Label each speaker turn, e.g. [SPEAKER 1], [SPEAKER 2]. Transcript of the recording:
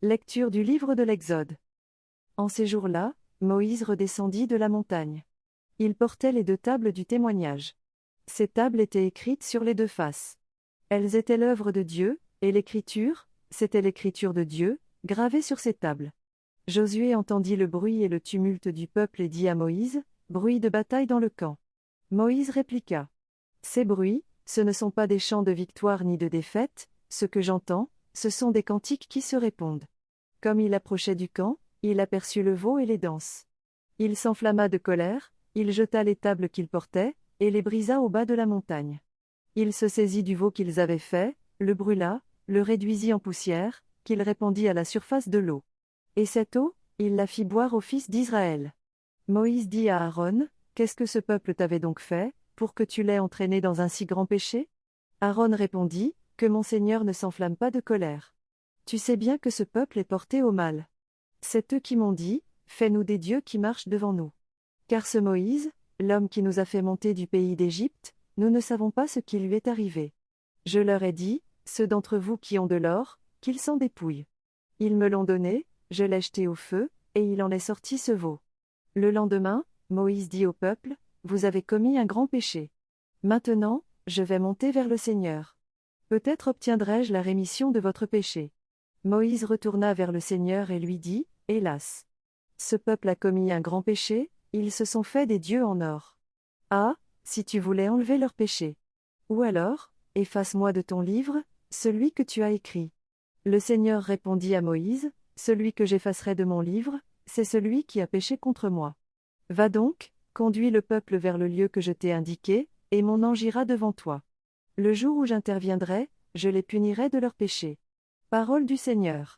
[SPEAKER 1] Lecture du livre de l'Exode. En ces jours-là, Moïse redescendit de la montagne. Il portait les 2 tables du témoignage. Ces tables étaient écrites sur les 2 faces. Elles étaient l'œuvre de Dieu, et l'écriture, c'était l'écriture de Dieu, gravée sur ces tables. Josué entendit le bruit et le tumulte du peuple et dit à Moïse, « Bruit de bataille dans le camp. » Moïse répliqua, « Ces bruits, ce ne sont pas des chants de victoire ni de défaite, ce que j'entends, ce sont des cantiques qui se répondent. » Comme il approchait du camp, il aperçut le veau et les danses. Il s'enflamma de colère, il jeta les tables qu'il portait, et les brisa au bas de la montagne. Il se saisit du veau qu'ils avaient fait, le brûla, le réduisit en poussière, qu'il répandit à la surface de l'eau. Et cette eau, il la fit boire aux fils d'Israël. Moïse dit à Aaron, « Qu'est-ce que ce peuple t'avait donc fait, pour que tu l'aies entraîné dans un si grand péché ?» Aaron répondit, « Que mon Seigneur ne s'enflamme pas de colère. Tu sais bien que ce peuple est porté au mal. C'est eux qui m'ont dit, fais-nous des dieux qui marchent devant nous. Car ce Moïse, l'homme qui nous a fait monter du pays d'Égypte, nous ne savons pas ce qui lui est arrivé. Je leur ai dit, ceux d'entre vous qui ont de l'or, qu'ils s'en dépouillent. Ils me l'ont donné, je l'ai jeté au feu, et il en est sorti ce veau. Le lendemain, Moïse dit au peuple, vous avez commis un grand péché. Maintenant, je vais monter vers le Seigneur. Peut-être obtiendrai-je la rémission de votre péché. Moïse retourna vers le Seigneur et lui dit, « Hélas! Ce peuple a commis un grand péché, ils se sont fait des dieux en or. Ah, si tu voulais enlever leur péché! Ou alors, efface-moi de ton livre, celui que tu as écrit. » Le Seigneur répondit à Moïse, « Celui que j'effacerai de mon livre, c'est celui qui a péché contre moi. Va donc, conduis le peuple vers le lieu que je t'ai indiqué, et mon ange ira devant toi. Le jour où j'interviendrai, je les punirai de leur péché. » Parole du Seigneur.